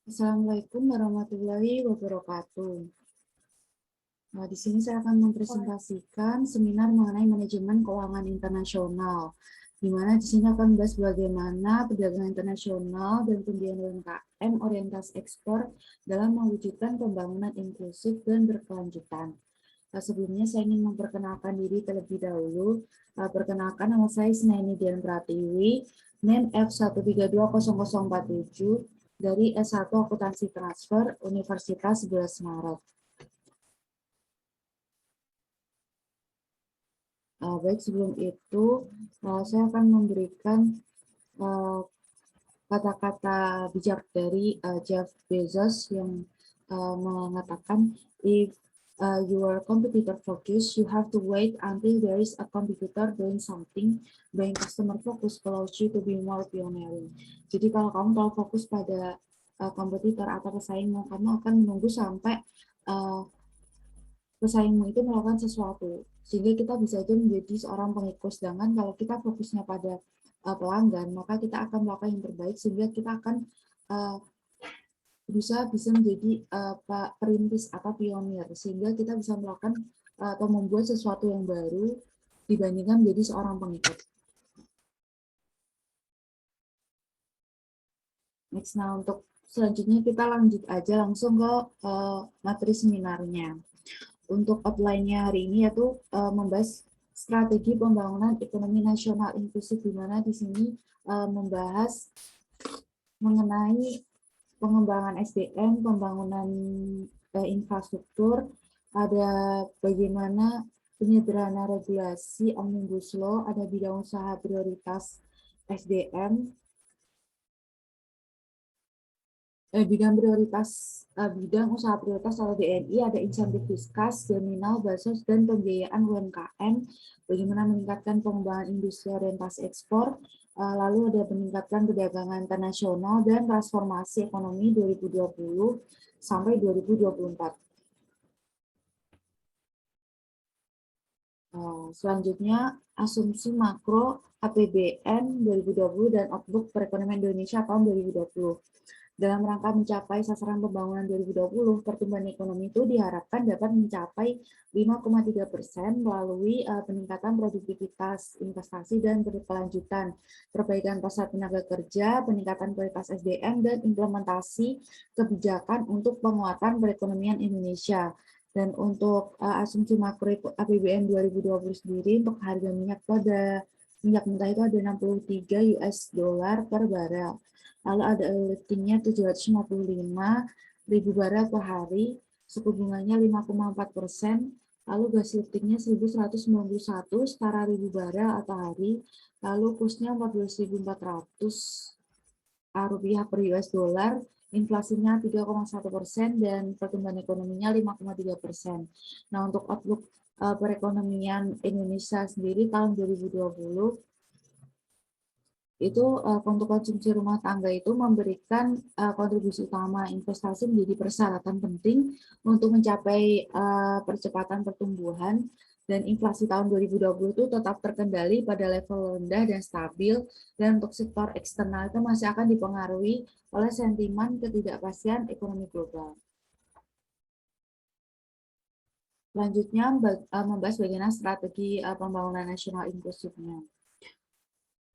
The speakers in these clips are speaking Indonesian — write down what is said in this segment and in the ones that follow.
Assalamualaikum warahmatullahi wabarakatuh. Nah, di sini saya akan mempresentasikan seminar mengenai manajemen keuangan internasional, di mana di sini akan membahas bagaimana perdagangan internasional dan pembiayaan UMKM orientasi ekspor dalam mewujudkan pembangunan inklusif dan berkelanjutan. Sebelumnya saya ingin memperkenalkan diri terlebih dahulu. Perkenalkan, nama saya Snaini Dian Pratiwi, NIM F1320047 dari S1 Akuntansi Transfer Universitas 11 Maret. Baik, sebelum itu saya akan memberikan kata-kata bijak dari Jeff Bezos yang mengatakan, if your competitor focus, you have to wait until there is a competitor doing something. Being customer focus allows you to be more pioneering. Jadi kalau kamu terlalu fokus pada kompetitor atau pesaingmu, kamu akan menunggu sampai pesaingmu itu melakukan sesuatu, sehingga kita bisa aja menjadi seorang pengikut. Sedangkan kalau kita fokusnya pada pelanggan, maka kita akan melakukan yang terbaik, sehingga kita akan bisa menjadi perintis atau pionir, sehingga kita bisa melakukan atau membuat sesuatu yang baru dibandingkan menjadi seorang pengikut. Next, nah untuk selanjutnya kita lanjut aja langsung ke materi seminarnya. Untuk outline-nya hari ini yaitu membahas strategi pembangunan ekonomi nasional inklusif, di mana di sini membahas mengenai pengembangan SDM, pembangunan infrastruktur, ada bagaimana penyederhanaan regulasi Omnibus Law, ada bidang usaha prioritas SDM, bidang usaha prioritas atau BNI, ada insentif fiskas, jaminan, bansos, dan pembiayaan UMKM, bagaimana meningkatkan pengembangan industri orientasi ekspor, lalu ada peningkatan perdagangan internasional dan transformasi ekonomi 2020 sampai 2024. Selanjutnya, asumsi makro APBN 2020 dan Outlook perekonomian Indonesia tahun 2020. Dalam rangka mencapai sasaran pembangunan 2020, pertumbuhan ekonomi itu diharapkan dapat mencapai 5,3% melalui peningkatan produktivitas, investasi, dan berkelanjutan, perbaikan pasar tenaga kerja, peningkatan kualitas SDM, dan implementasi kebijakan untuk penguatan perekonomian Indonesia. Dan untuk asumsi makro APBN 2020 sendiri, untuk harga minyak mentah itu ada 63 US dollar per barel. Lalu ada liftingnya 755.000 barel per hari, suku bunganya 5,4%, lalu gas liftingnya 1.191 setara 1.000 barel atau hari, lalu kursnya 14.400 rupiah per US dollar, inflasinya 3,1% dan pertumbuhan ekonominya 5,3%. Nah, untuk outlook perekonomian Indonesia sendiri tahun 2020 itu untuk konsumsi rumah tangga itu memberikan kontribusi utama. Investasi menjadi persyaratan penting untuk mencapai percepatan pertumbuhan, dan inflasi tahun 2020 itu tetap terkendali pada level rendah dan stabil, dan untuk sektor eksternal itu masih akan dipengaruhi oleh sentimen ketidakpastian ekonomi global. Selanjutnya membahas bagaimana strategi pembangunan nasional inklusifnya.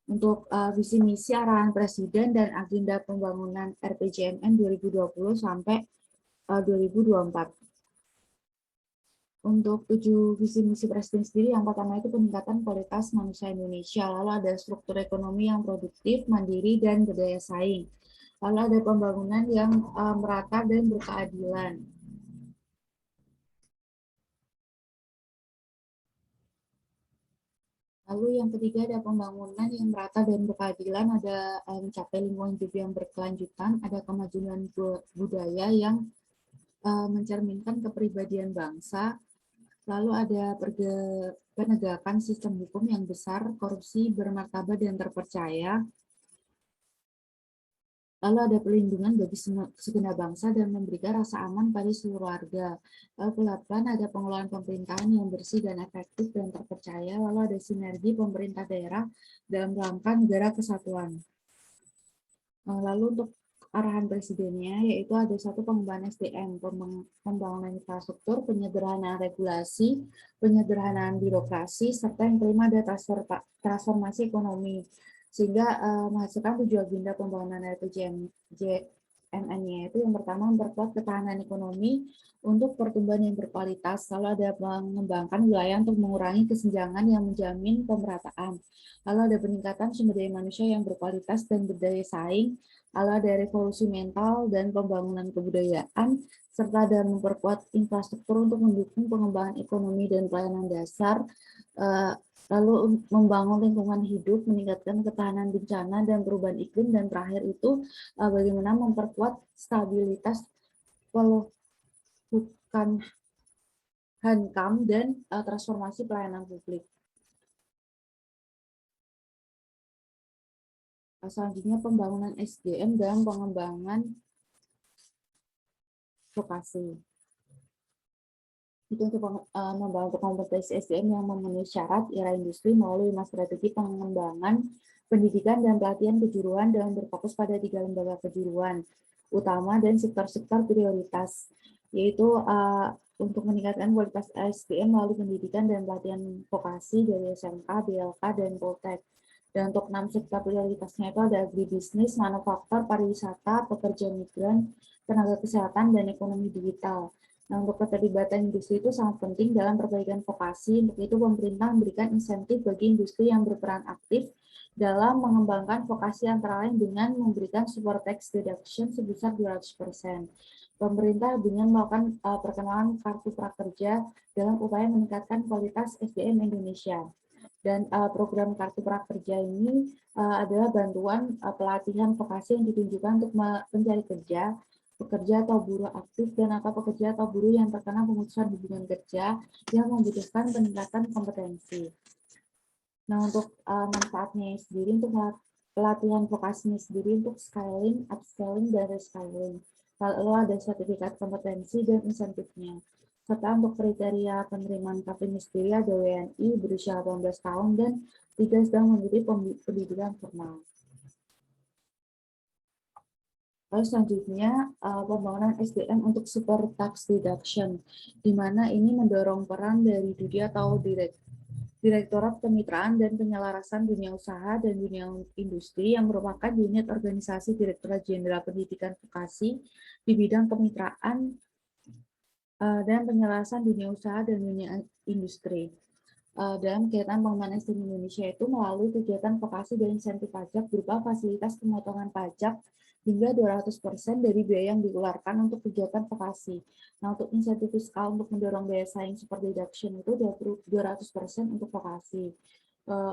Untuk visi misi arahan Presiden dan agenda pembangunan RPJMN 2020 sampai 2024. Untuk 7 visi misi Presiden sendiri, yang pertama itu peningkatan kualitas manusia Indonesia, lalu ada struktur ekonomi yang produktif, mandiri, dan berdaya saing. Lalu ada pembangunan yang merata dan berkeadilan. Lalu yang ketiga ada pembangunan yang merata dan berkeadilan, ada mencapai lingkungan hidup yang berkelanjutan, ada kemajuan budaya yang mencerminkan kepribadian bangsa, lalu ada penegakan sistem hukum yang besar, korupsi, bermartabat, dan terpercaya, lalu ada pelindungan bagi segenap bangsa dan memberikan rasa aman pada seluruh warga. Lalu ke-8 ada pengelolaan pemerintahan yang bersih dan efektif dan terpercaya, lalu ada sinergi pemerintah daerah dalam rangka negara kesatuan. Lalu untuk arahan presidennya, yaitu ada satu pengembangan SDM, pembangunan infrastruktur, penyederhanaan regulasi, penyederhanaan birokrasi, serta yang kelima ada transformasi ekonomi, sehingga menghasilkan 7 agenda pembangunan RPJMN-nya, itu yang pertama memperkuat ketahanan ekonomi untuk pertumbuhan yang berkualitas, lalu ada mengembangkan wilayah untuk mengurangi kesenjangan yang menjamin pemerataan, lalu ada peningkatan sumber daya manusia yang berkualitas dan berdaya saing, ala ada revolusi mental dan pembangunan kebudayaan, serta ada memperkuat infrastruktur untuk mendukung pengembangan ekonomi dan pelayanan dasar, lalu membangun lingkungan hidup, meningkatkan ketahanan bencana dan perubahan iklim, dan terakhir itu bagaimana memperkuat stabilitas bukan HANKAM dan transformasi pelayanan publik. Selanjutnya pembangunan SDM dan pengembangan vokasi. Itu untuk membangun kompetensi SDM yang memenuhi syarat era industri melalui 5 strategi pengembangan pendidikan dan pelatihan kejuruan dengan berfokus pada 3 lembaga kejuruan utama dan sektor-sektor prioritas, yaitu untuk meningkatkan kualitas SDM melalui pendidikan dan pelatihan vokasi dari SMK, BLK, dan Poltek. Dan untuk 6 sektor prioritasnya itu ada agribisnis, manufaktur, pariwisata, pekerja migran, tenaga kesehatan, dan ekonomi digital. Nah, untuk keterlibatan industri itu sangat penting dalam perbaikan vokasi. Untuk itu, pemerintah memberikan insentif bagi industri yang berperan aktif dalam mengembangkan vokasi antara lain dengan memberikan support tax deduction sebesar 200%. Pemerintah dengan melakukan perkenalan kartu prakerja dalam upaya meningkatkan kualitas SDM Indonesia. Dan program kartu prakerja ini adalah bantuan pelatihan vokasi yang ditunjukkan untuk mencari kerja, pekerja atau buruh aktif, dan atau pekerja atau buruh yang terkena pemutusan hubungan kerja yang membutuhkan peningkatan kompetensi. Nah, untuk manfaatnya sendiri, untuk pelatihan vokasinya sendiri untuk scaling, upscaling, dan reskilling. Lalu ada sertifikat kompetensi dan insentifnya. Serta untuk kriteria penerimaan KPI sendiri ada WNI berusia 18 tahun dan tidak sedang mengikuti pendidikan formal. Lalu selanjutnya pembangunan SDM untuk super tax deduction, di mana ini mendorong peran dari DUDI atau Direktorat Kemitraan dan Penyelarasan Dunia Usaha dan Dunia Industri yang merupakan unit organisasi Direktorat Jenderal Pendidikan Vokasi di bidang kemitraan dan penyelarasan dunia usaha dan dunia industri. Dalam kegiatan pengembangan SDM Indonesia itu melalui kegiatan vokasi dan insentif pajak berupa fasilitas pemotongan pajak hingga 200% dari biaya yang dikeluarkan untuk kegiatan vokasi. Nah, untuk insentif fiskal untuk mendorong daya saing super deduction itu 200% untuk vokasi.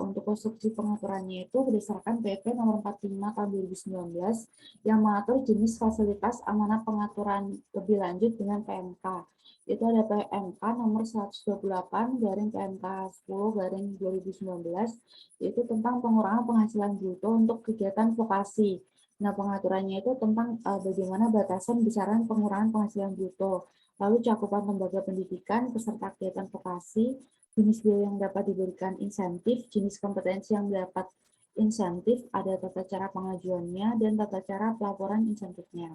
Untuk konstruksi pengaturannya itu berdasarkan PP nomor 45 tahun 2019 yang mengatur jenis fasilitas amanat pengaturan lebih lanjut dengan PMK. Itu ada PMK nomor 128 garing PMK 10 garing 2019, yaitu tentang pengurangan penghasilan bruto untuk kegiatan vokasi. Nah, pengaturannya itu tentang bagaimana batasan besaran pengurangan penghasilan bruto, lalu cakupan lembaga pendidikan peserta kegiatan vokasi, jenis biaya yang dapat diberikan insentif, jenis kompetensi yang dapat insentif, ada tata cara pengajuannya, dan tata cara pelaporan insentifnya.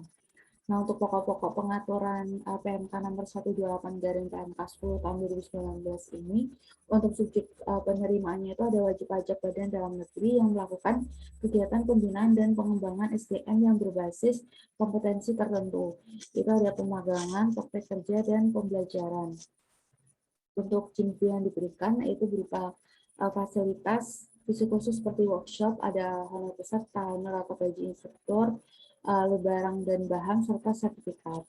Nah, untuk pokok-pokok pengaturan PMK nomor 128 garing PMK 10 tahun 2019 ini, untuk subjek penerimaannya itu ada wajib pajak badan dalam negeri yang melakukan kegiatan pembinaan dan pengembangan SDM yang berbasis kompetensi tertentu. Itu ada pemagangan, praktek kerja, dan pembelajaran. Untuk jenis yang diberikan yaitu berupa fasilitas khusus seperti workshop, ada honor peserta, honor atau gaji instruktur, barang dan bahan, serta sertifikat.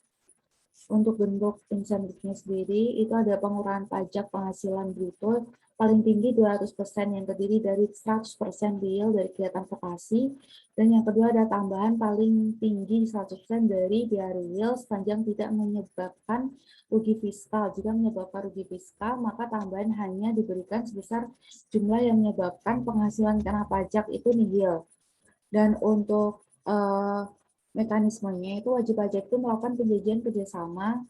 Untuk bentuk insentifnya sendiri, itu ada pengurangan pajak penghasilan bruto paling tinggi 200% yang terdiri dari 100% real dari kegiatan vokasi, dan yang kedua ada tambahan paling tinggi 100% dari biaya real sepanjang tidak menyebabkan rugi fiskal. Jika menyebabkan rugi fiskal, maka tambahan hanya diberikan sebesar jumlah yang menyebabkan penghasilan kena pajak itu nihil. Dan untuk mekanismenya itu wajib pajak itu melakukan penjajian kerjasama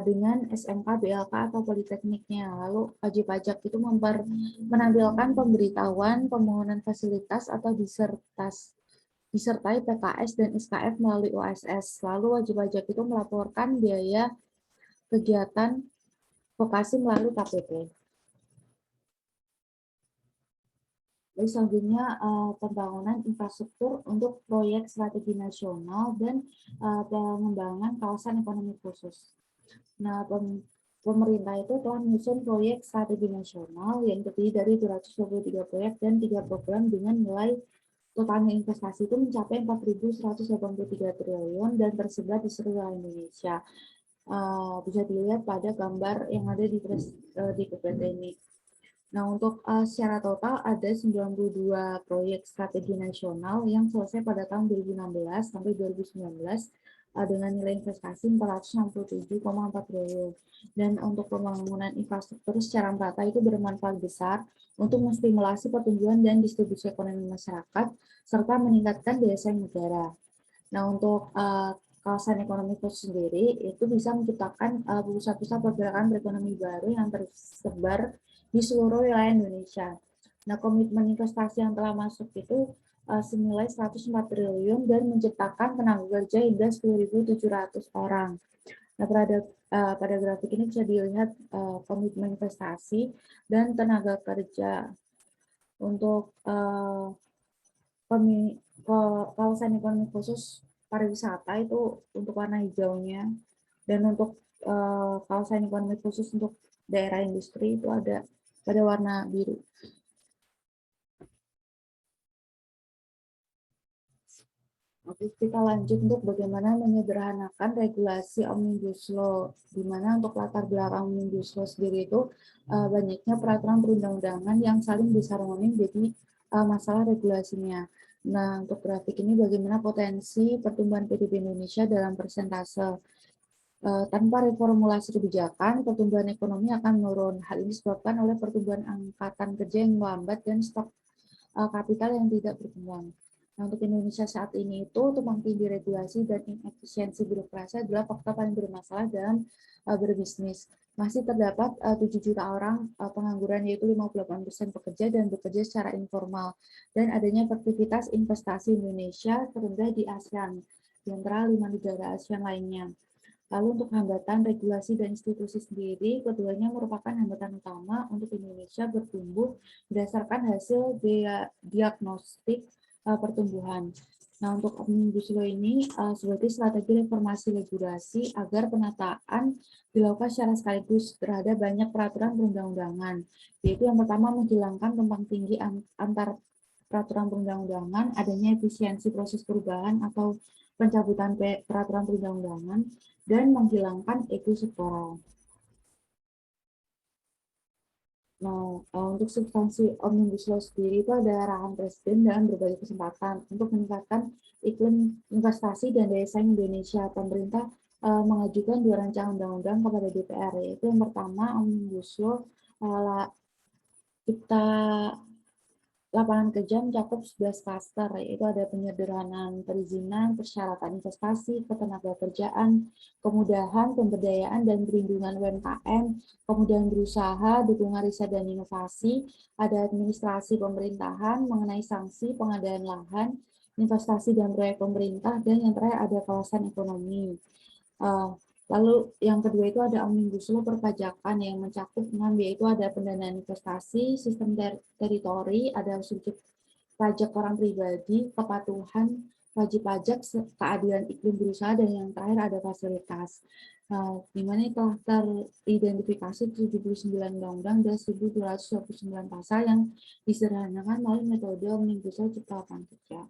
dengan SMK, BLK, atau politekniknya. Lalu wajib pajak itu menampilkan pemberitahuan pembangunan fasilitas atau disertai PKS dan SKF melalui OSS. Lalu wajib pajak itu melaporkan biaya kegiatan vokasi melalui KPP. Lalu selanjutnya pembangunan infrastruktur untuk proyek strategi nasional dan pengembangan kawasan ekonomi khusus. Nah, pemerintah itu telah menyusun proyek strategi nasional yang terdiri dari 223 proyek dan 3 program dengan nilai totalnya investasi itu mencapai 4.183 triliun dan tersebar di seluruh Indonesia. Bisa dilihat pada gambar yang ada di PPT ini. Nah, untuk secara total ada 92 proyek strategi nasional yang selesai pada tahun 2016 sampai 2019 dengan nilai investasi 467,4 triliun. Dan untuk pembangunan infrastruktur secara merata itu bermanfaat besar untuk menstimulasi pertumbuhan dan distribusi ekonomi masyarakat serta meningkatkan daya saing negara. Nah, untuk kawasan ekonomi khusus sendiri itu bisa menciptakan pusat-pusat pergerakan perekonomian baru yang tersebar di seluruh wilayah Indonesia. Nah, komitmen investasi yang telah masuk itu senilai 104 triliun dan menciptakan tenaga kerja hingga 10.700 orang. Nah, pada grafik ini bisa dilihat komitmen investasi dan tenaga kerja untuk kawasan ekonomi khusus pariwisata itu untuk warna hijaunya, dan untuk kawasan ekonomi khusus untuk daerah industri itu ada pada warna biru. Oke, kita lanjut untuk bagaimana menyederhanakan regulasi Omnibus Law, di mana untuk latar belakang Omnibus Law sendiri itu banyaknya peraturan perundang-undangan yang saling disharmoni menjadi masalah regulasinya. Nah, untuk grafik ini bagaimana potensi pertumbuhan PDB Indonesia dalam persentase. Tanpa reformulasi kebijakan, pertumbuhan ekonomi akan menurun. Hal ini disebabkan oleh pertumbuhan angkatan kerja yang melambat dan stok kapital yang tidak berkembang. Nah, untuk Indonesia saat ini itu tumpang tindih regulasi dan inefisiensi birokrasi adalah faktor paling bermasalah dalam berbisnis. Masih terdapat 7 juta orang pengangguran, yaitu 58% pekerja dan bekerja secara informal. Dan adanya aktivitas investasi Indonesia terendah di ASEAN, di antara 5 negara ASEAN lainnya. Lalu untuk hambatan regulasi dan institusi sendiri, keduanya merupakan hambatan utama untuk Indonesia bertumbuh berdasarkan hasil diagnostik pertumbuhan. Nah, untuk Omnibus Law ini sebagai strategi reformasi regulasi agar penataan dilakukan secara sekaligus terhadap banyak peraturan perundang-undangan. Yaitu yang pertama, menghilangkan tumpang tinggi antar peraturan perundang-undangan, adanya efisiensi proses perubahan atau pencabutan peraturan perundang-undangan, dan menghilangkan ego sektoral. Nah, untuk substansi Omnibus Law sendiri itu ada arahan Presiden dalam berbagai kesempatan untuk meningkatkan iklim investasi dan daya saing Indonesia. Pemerintah mengajukan 2 rancangan undang-undang kepada DPR, yaitu yang pertama Omnibus Law Cipta Lapangan kerja mencakup 11 klaster, yaitu ada penyederhanaan perizinan, persyaratan investasi, ketenagakerjaan, kemudahan, pemberdayaan dan perlindungan UMKM, kemudahan berusaha, dukungan riset dan inovasi, ada administrasi pemerintahan, mengenai sanksi, pengadaan lahan, investasi dan proyek pemerintah, dan yang terakhir ada kawasan ekonomi. Lalu yang kedua itu ada Omnibus Law perpajakan yang mencakup 6, yaitu ada pendanaan investasi, sistem teritori, ada subjek pajak orang pribadi, kepatuhan, wajib pajak, keadilan iklim berusaha, dan yang terakhir ada fasilitas. Di mana telah teridentifikasi 79 undang-undang dan 1.229 pasal yang disederhanakan melalui metode Omnibus Law Cipta Lapangan Kerja.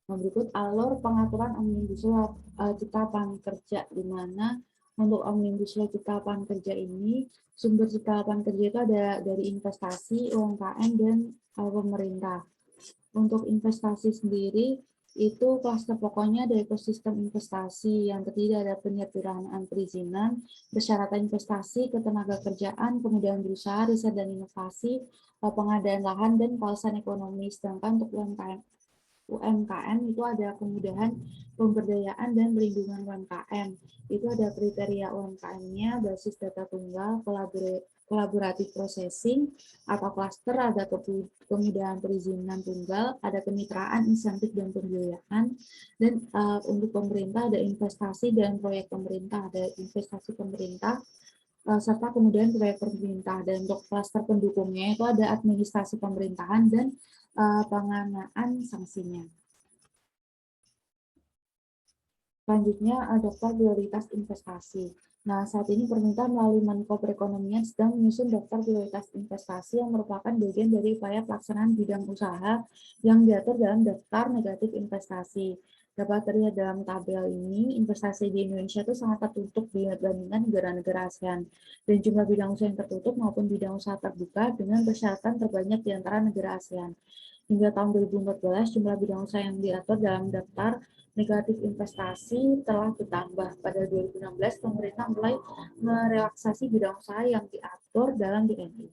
Berikut alur pengaturan Omnibus Law Cipta Lapangan Kerja, di mana untuk Omnibus Law Cipta Lapangan Kerja ini, sumber Cipta Lapangan Kerja itu ada dari investasi, UMKM, dan pemerintah. Untuk investasi sendiri, itu klaster pokoknya ada ekosistem investasi yang terdiri dari penyederhanaan perizinan, persyaratan investasi, ketenagakerjaan, kemudahan berusaha, riset dan inovasi, pengadaan lahan, dan kawasan ekonomi. Sedangkan untuk UMKM itu ada kemudahan pemberdayaan dan perlindungan UMKM. Itu ada kriteria UMKM-nya, basis data tunggal, collaborative processing atau cluster, ada kemudahan perizinan tunggal, ada kemitraan, insentif dan pembiayaan, dan untuk pemerintah ada investasi dan proyek pemerintah, ada investasi pemerintah, serta kemudian proyek pemerintah. Dan untuk cluster pendukungnya itu ada administrasi pemerintahan dan penganaan sanksinya. Selanjutnya, daftar prioritas investasi. Nah, saat ini pemerintah melalui Menko Perekonomian sedang menyusun daftar prioritas investasi yang merupakan bagian dari upaya pelaksanaan bidang usaha yang diatur dalam daftar negatif investasi. Dapat terlihat dalam tabel ini, investasi di Indonesia itu sangat tertutup dibandingkan negara-negara ASEAN. Dan jumlah bidang usaha yang tertutup maupun bidang usaha terbuka dengan persyaratan terbanyak di antara negara ASEAN. Hingga tahun 2014, jumlah bidang usaha yang diatur dalam daftar negatif investasi telah bertambah. Pada 2016, pemerintah mulai merelaksasi bidang usaha yang diatur dalam DNI.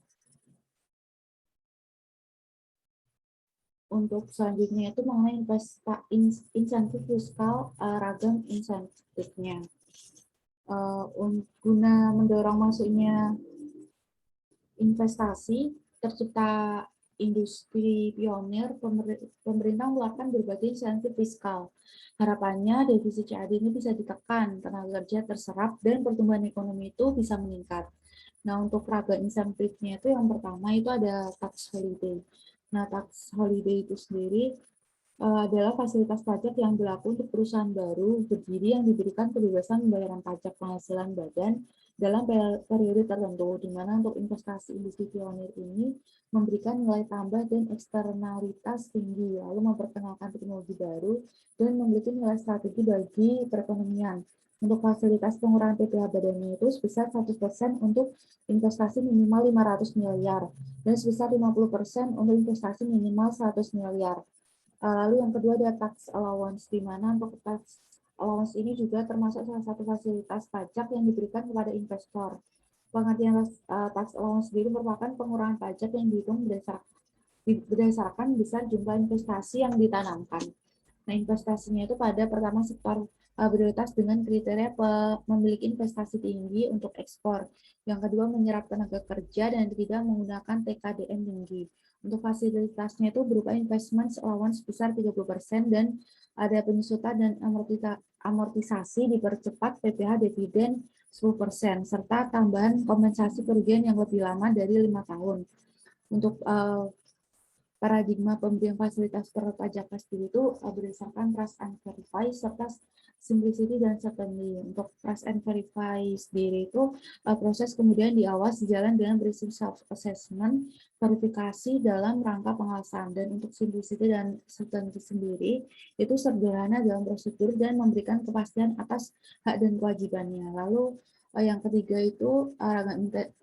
Untuk selanjutnya itu mengenai insentif fiskal, ragam insentifnya. Guna mendorong masuknya investasi, tercipta industri pionir, pemerintah mengeluarkan berbagai insentif fiskal. Harapannya defisit CAD ini bisa ditekan, tenaga kerja terserap, dan pertumbuhan ekonomi itu bisa meningkat. Nah, untuk ragam insentifnya itu yang pertama itu ada tax holiday. Nah, tax holiday itu sendiri adalah fasilitas pajak yang berlaku untuk perusahaan baru berdiri yang diberikan kebebasan pembayaran pajak penghasilan badan dalam periode tertentu, di mana untuk investasi industri pionir ini memberikan nilai tambah dan eksternalitas tinggi, lalu memperkenalkan teknologi baru, dan memiliki nilai strategi bagi perekonomian. Untuk fasilitas pengurangan PPh badannya itu sebesar 100% untuk investasi minimal 500 miliar, dan sebesar 50% untuk investasi minimal 100 miliar. Lalu yang kedua ada tax allowance, di mana untuk tax allowance ini juga termasuk salah satu fasilitas pajak yang diberikan kepada investor. Pengertian tax allowance sendiri merupakan pengurangan pajak yang dihitung berdasarkan besar jumlah investasi yang ditanamkan. Nah, investasinya itu pada pertama sektor prioritas dengan kriteria memiliki investasi tinggi untuk ekspor. Yang kedua menyerap tenaga kerja dan tidak menggunakan TKDN tinggi. Untuk fasilitasnya itu berupa investment allowance sebesar 30% dan ada penyusutan dan amortisasi dipercepat PPh dividen 10%, serta tambahan kompensasi kerugian yang lebih lama dari 5 tahun. Untuk paradigma pemberian fasilitas perpajakan sendiri itu berdasarkan trust and verify serta simplicity dan certainty. Untuk trust and verify sendiri itu proses kemudian diawas sejalan dengan prinsip self assessment, verifikasi dalam rangka pengawasan. Dan untuk simplicity dan certainty sendiri itu sederhana dalam prosedur dan memberikan kepastian atas hak dan kewajibannya. Lalu yang ketiga itu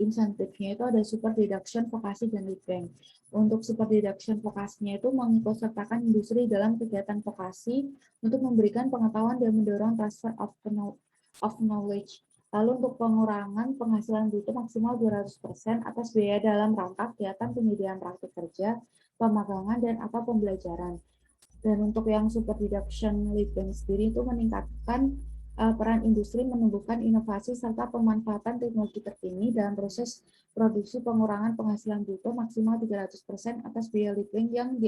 insentifnya itu ada super deduction, vokasi, dan lead bank. Untuk super deduction vokasinya itu mengikutsertakan industri dalam kegiatan vokasi untuk memberikan pengetahuan dan mendorong transfer of knowledge. Lalu untuk pengurangan penghasilan bruto maksimal 200% atas biaya dalam rangka kegiatan penyediaan praktik kerja, pemagangan, dan atau pembelajaran. Dan untuk yang super deduction lead bank sendiri itu meningkatkan peran industri menumbuhkan inovasi serta pemanfaatan teknologi terkini dalam proses produksi pengurangan penghasilan bruto maksimal 300% atas biaya lead yang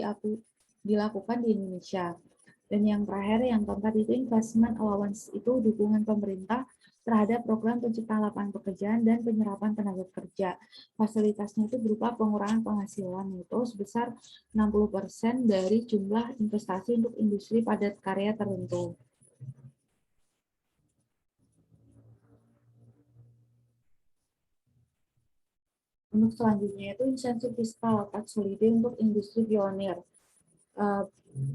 dilakukan di Indonesia. Dan yang terakhir, yang keempat itu investment allowance, itu dukungan pemerintah terhadap program penciptaan lapangan pekerjaan dan penyerapan tenaga kerja. Fasilitasnya itu berupa pengurangan penghasilan itu sebesar 60% dari jumlah investasi untuk industri padat karya tertentu. Untuk selanjutnya itu insentif fiskal tax holiday untuk industri pionir.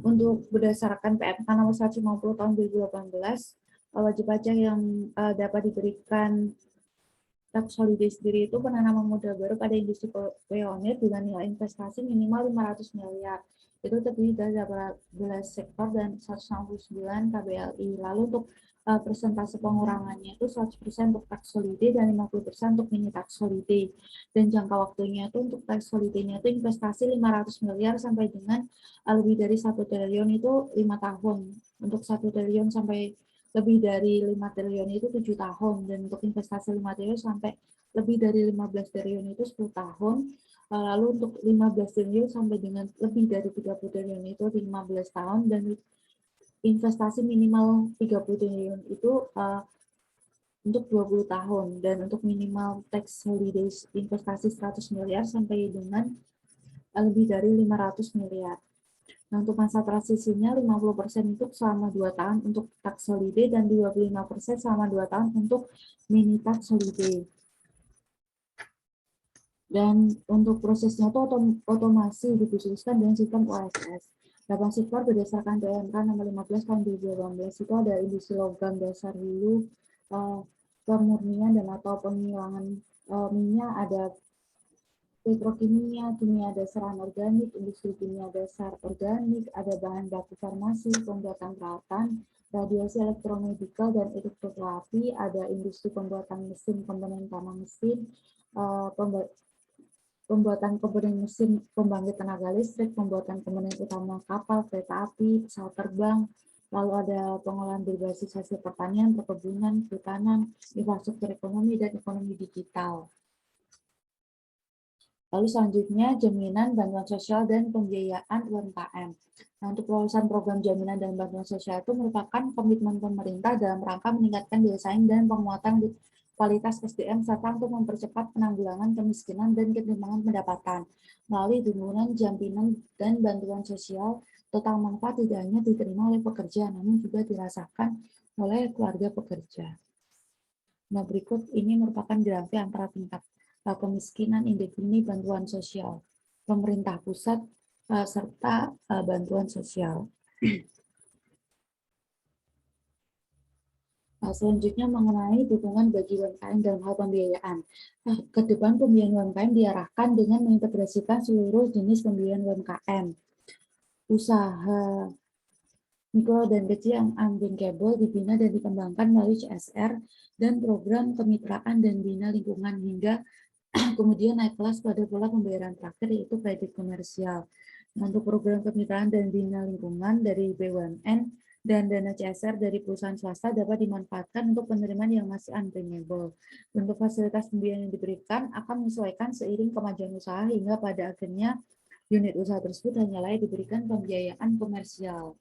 Untuk berdasarkan PMK nomor 150 tahun 2018, wajib pajak yang dapat diberikan tax holiday sendiri itu penanaman modal baru pada industri pionir dengan nilai investasi minimal 500 miliar. Itu terdiri dari 18 sektor dan 169 KBLI. Lalu untuk persentase pengurangannya itu 100% untuk tax holiday dan 50% untuk mini tax holiday. Dan jangka waktunya itu untuk tax holiday-nya itu investasi 500 miliar sampai dengan lebih dari 1 triliun itu 5 tahun. Untuk 1 triliun sampai lebih dari 5 triliun itu 7 tahun. Dan untuk investasi 5 triliun sampai lebih dari 15 triliun itu 10 tahun, lalu untuk 15 triliun sampai dengan lebih dari 30 triliun itu 15 tahun, dan investasi minimal 30 triliun itu untuk 20 tahun, dan untuk minimal tax holidays investasi 100 miliar sampai dengan lebih dari 500 miliar. Nah, untuk masa transisinya 50% untuk selama 2 tahun untuk tax holiday dan 25% selama 2 tahun untuk mini tax holiday. Dan untuk prosesnya itu otomasi dikhususkan dengan sistem OSS. 8 sektor berdasarkan PMK nomor 15 tahun 2018 itu ada industri logam dasar hulu, pemurnian dan atau pengilangan minyak, ada petrokimia, kimia dasar anorganik, industri kimia dasar organik, ada bahan baku farmasi, pembuatan peralatan, radiasi elektromedikal dan elektroterapi, ada industri pembuatan mesin, komponen utama mesin, pembuatan komponen mesin pembangkit tenaga listrik, pembuatan komponen utama kapal, kereta api, pesawat terbang, lalu ada pengolahan berbasis hasil pertanian, perkebunan, kehutanan, infrastruktur ekonomi, dan ekonomi digital. Lalu selanjutnya jaminan bantuan sosial dan pembiayaan UMKM. Nah, untuk pelulusan program jaminan dan bantuan sosial itu merupakan komitmen pemerintah dalam rangka meningkatkan daya saing dan penguatan kualitas SDM serta untuk mempercepat penanggulangan kemiskinan dan ketimpangan pendapatan. Melalui dukungan jaminan dan bantuan sosial, total manfaat tidak hanya diterima oleh pekerja, namun juga dirasakan oleh keluarga pekerja. Nah, berikut ini merupakan grafik antara tingkat kemiskinan, indeks Gini, bantuan sosial, pemerintah pusat, serta bantuan sosial. Selanjutnya mengenai dukungan bagi UMKM dalam hal pembiayaan. Ke depan pembiayaan UMKM diarahkan dengan mengintegrasikan seluruh jenis pembiayaan UMKM. Usaha mikro dan kecil yang unbankable dibina dan dikembangkan melalui CSR dan program kemitraan dan bina lingkungan hingga kemudian naik kelas pada pola pembayaran terakhir yaitu kredit komersial. Nah, untuk program kemitraan dan bina lingkungan dari BUMN dan dana CSR dari perusahaan swasta dapat dimanfaatkan untuk penerimaan yang masih unbankable. Untuk fasilitas pembiayaan yang diberikan akan menyesuaikan seiring kemajuan usaha hingga pada akhirnya unit usaha tersebut hanya layak diberikan pembiayaan komersial.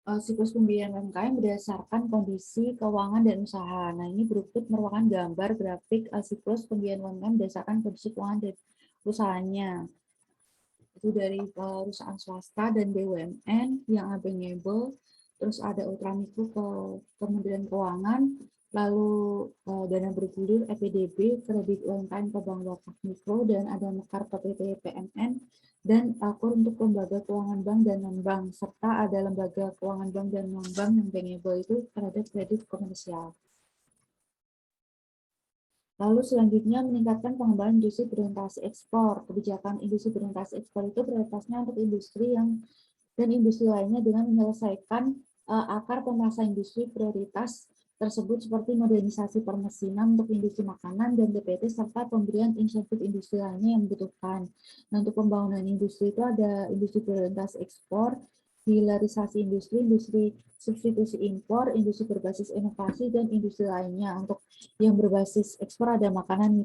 Siklus pembiayaan UMKM berdasarkan kondisi keuangan dan usaha. Nah, ini berikut merupakan gambar grafik siklus pembiayaan UMKM berdasarkan kondisi keuangan dan usahanya. Itu dari perusahaan swasta dan BUMN yang bankable, terus ada ultramikro ke Kementerian Keuangan, lalu dana bergulir EPDB, kredit UMKM ke bank wakaf mikro, dan ada mekar ke PT PMN, dan akur untuk lembaga keuangan bank dan non-bank, serta ada lembaga keuangan bank dan non-bank yang bankable itu terhadap kredit komersial. Lalu selanjutnya meningkatkan pengembangan industri berorientasi ekspor. Kebijakan industri berorientasi ekspor itu prioritasnya untuk industri yang dan industri lainnya dengan menyelesaikan akar pemasa industri prioritas tersebut seperti modernisasi permesinan untuk industri makanan dan DPT serta pemberian insentif industri lainnya yang membutuhkan. Nah, untuk pembangunan industri itu ada industri berorientasi ekspor, hilirisasi industri, industri substitusi impor, industri berbasis inovasi, dan industri lainnya. Untuk yang berbasis ekspor ada makanan,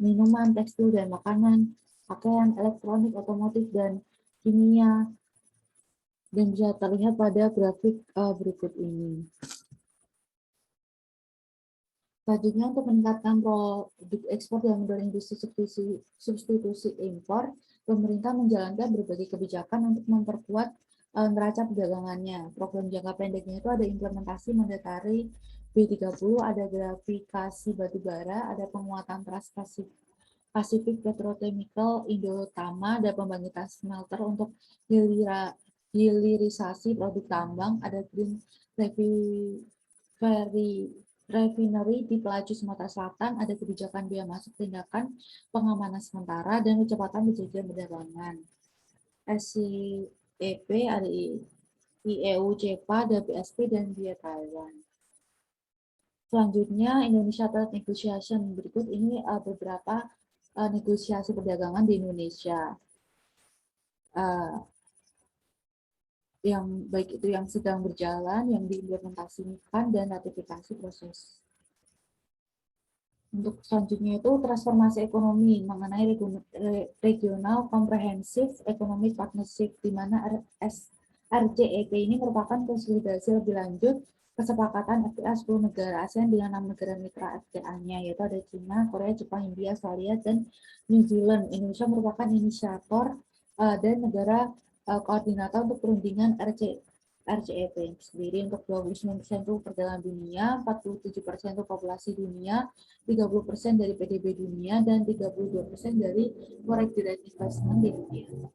minuman, tekstil dan makanan, pakaian, elektronik, otomotif, dan kimia, dan bisa terlihat pada grafik berikut ini. Selanjutnya, untuk meningkatkan produk ekspor dan mendorong industri substitusi impor, pemerintah menjalankan berbagai kebijakan untuk memperkuat neraca perdagangannya. Program jangka pendeknya itu ada implementasi mandatory B30, ada grafikasi batubara, ada penguatan trust Pacific Petrochemical Indo-Tama, ada pembangkitan smelter untuk hilirisasi produk tambang, ada green refinery di Pelaju Sumatera Selatan, ada kebijakan biaya masuk tindakan pengamanan sementara dan kecepatan penjagaan perdagangan. SCEP ada IEU CEPA, ada BSP dan Bia Taiwan. Selanjutnya Indonesia Trade Negotiation. Berikut ini beberapa negosiasi perdagangan di Indonesia. Yang baik itu yang sedang berjalan, yang diimplementasikan, dan ratifikasi proses. Untuk selanjutnya itu transformasi ekonomi mengenai Regional Comprehensive Economic Partnership, di mana RCEP ini merupakan konsolidasi lebih lanjut kesepakatan FTA 10 negara ASEAN dengan 6 negara mitra FTA-nya, yaitu ada China, Korea, Jepang, India, Australia, dan New Zealand. Indonesia merupakan inisiator dan negara koordinator untuk perundingan RCEP sendiri. Untuk 29% itu perdagangan dunia, 47% itu populasi dunia, 30% dari PDB dunia, dan 32% dari foreign direct investment di dunia.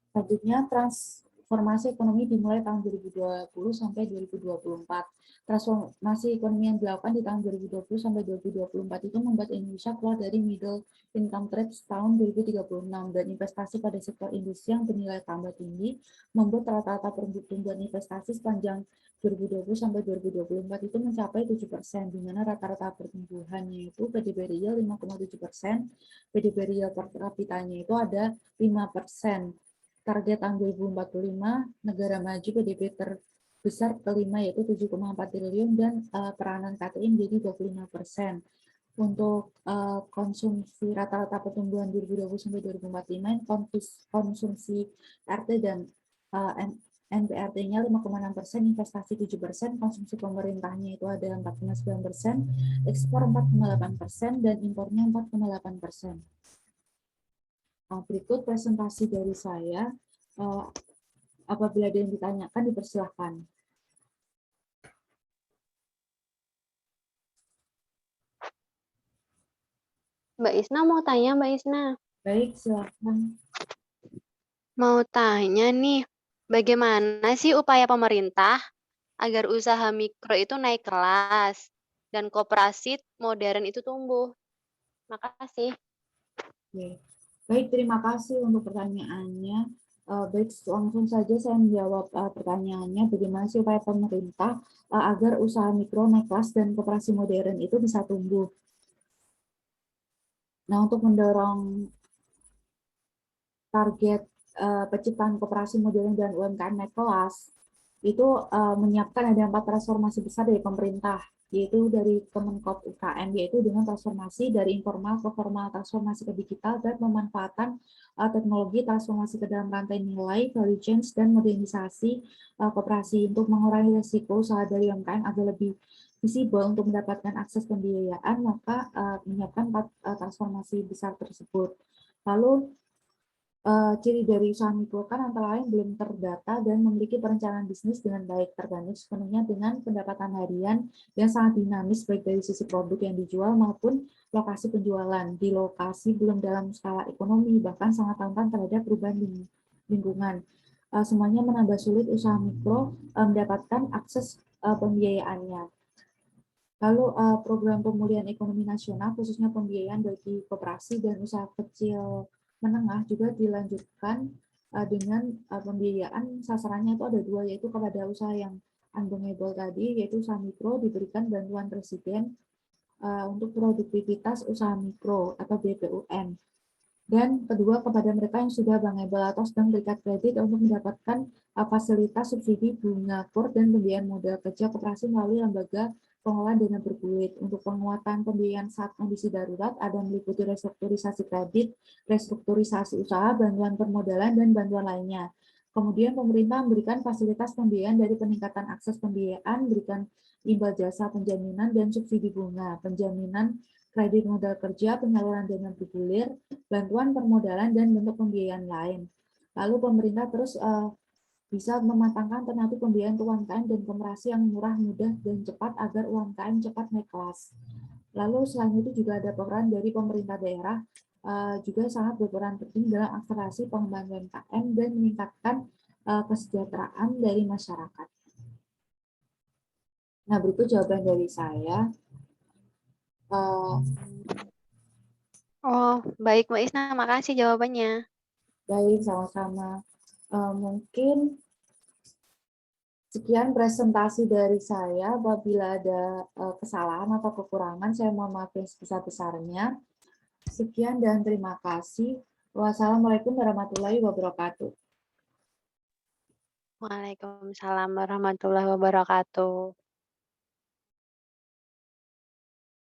Selanjutnya, transformasi ekonomi dimulai tahun 2020 sampai 2024. Transformasi ekonomi yang dilakukan di tahun 2020 sampai 2024 itu membuat Indonesia keluar dari middle income trap tahun 2036, dan investasi pada sektor industri yang bernilai tambah tinggi membuat rata-rata pertumbuhan investasi sepanjang 2020 sampai 2024 itu mencapai 7%, di mana rata-rata pertumbuhannya itu PDB real 5,7%, PDB real per kapitanya itu ada 5%. Target tahun 2045, negara maju PDB terbesar kelima yaitu 7,4 triliun, dan peranan KTI menjadi 25%. Untuk konsumsi rata-rata pertumbuhan 2020 sampai 2045, konsumsi RT dan NPRT-nya 5,6%, investasi 7%, konsumsi pemerintahnya itu ada 4,9%, ekspor 4,8%, dan impornya 4,8%. Berikut presentasi dari saya. Apabila ada yang ditanyakan, dipersilahkan. Mbak Isna mau tanya, Mbak Isna. Baik, silakan. Mau tanya nih, bagaimana sih upaya pemerintah agar usaha mikro itu naik kelas dan koperasi modern itu tumbuh? Makasih. Oke. Baik, terima kasih untuk pertanyaannya. Baik, langsung saja saya menjawab pertanyaannya, bagaimana sih upaya pemerintah agar usaha mikro naik kelas dan koperasi modern itu bisa tumbuh. Nah, untuk mendorong target penciptaan koperasi modern dan UMKM naik kelas, itu menyiapkan ada 4 transformasi besar dari pemerintah, yaitu dari Kemenkop UKM, yaitu dengan transformasi dari informal ke formal, transformasi ke digital, dan pemanfaatan teknologi transformasi ke dalam rantai nilai, value chain, dan modernisasi koperasi untuk mengurangi risiko usaha dari UMKM agar lebih visible untuk mendapatkan akses pembiayaan, maka menyiapkan 4 transformasi besar tersebut. Lalu ciri dari usaha mikro kan antara lain belum terdata dan memiliki perencanaan bisnis dengan baik, tergantung sepenuhnya dengan pendapatan harian yang sangat dinamis baik dari sisi produk yang dijual maupun lokasi penjualan. Di lokasi belum dalam skala ekonomi, bahkan sangat rentan terhadap perubahan lingkungan. Semuanya menambah sulit usaha mikro mendapatkan akses pembiayaannya. Lalu program pemulihan ekonomi nasional khususnya pembiayaan bagi koperasi dan usaha kecil menengah juga dilanjutkan dengan pembiayaan sasarannya itu ada 2, yaitu kepada usaha yang unbankable tadi, yaitu usaha mikro diberikan bantuan presiden untuk produktivitas usaha mikro atau BPUM. Dan kedua, kepada mereka yang sudah bankable atau sedang terikat kredit untuk mendapatkan fasilitas subsidi bunga kur dan pembiayaan modal kerja koperasi melalui lembaga pengelolaan dana bergulir. Untuk penguatan pembiayaan saat kondisi darurat ada meliputi restrukturisasi kredit, restrukturisasi usaha, bantuan permodalan, dan bantuan lainnya. Kemudian pemerintah memberikan fasilitas pembiayaan dari peningkatan akses pembiayaan, berikan imbal jasa penjaminan dan subsidi bunga, penjaminan kredit modal kerja, penyaluran dana bergulir, bantuan permodalan, dan bentuk pembiayaan lain. Lalu pemerintah terus bisa mematangkan alternatif pembiayaan ke UMKM dan koperasi yang murah, mudah, dan cepat agar UMKM cepat naik kelas. Lalu selain itu juga ada peran dari pemerintah daerah juga sangat berperan penting dalam akselerasi pengembangan UMKM dan meningkatkan kesejahteraan dari masyarakat. Nah, berikut jawaban dari saya. Oh, baik Mbak Isna, makasih jawabannya. Baik, sama-sama. Mungkin sekian presentasi dari saya. Apabila ada kesalahan atau kekurangan, saya mohon maaf yang sebesar-besarnya. Sekian dan terima kasih. Wassalamualaikum warahmatullahi wabarakatuh. Waalaikumsalam warahmatullahi wabarakatuh.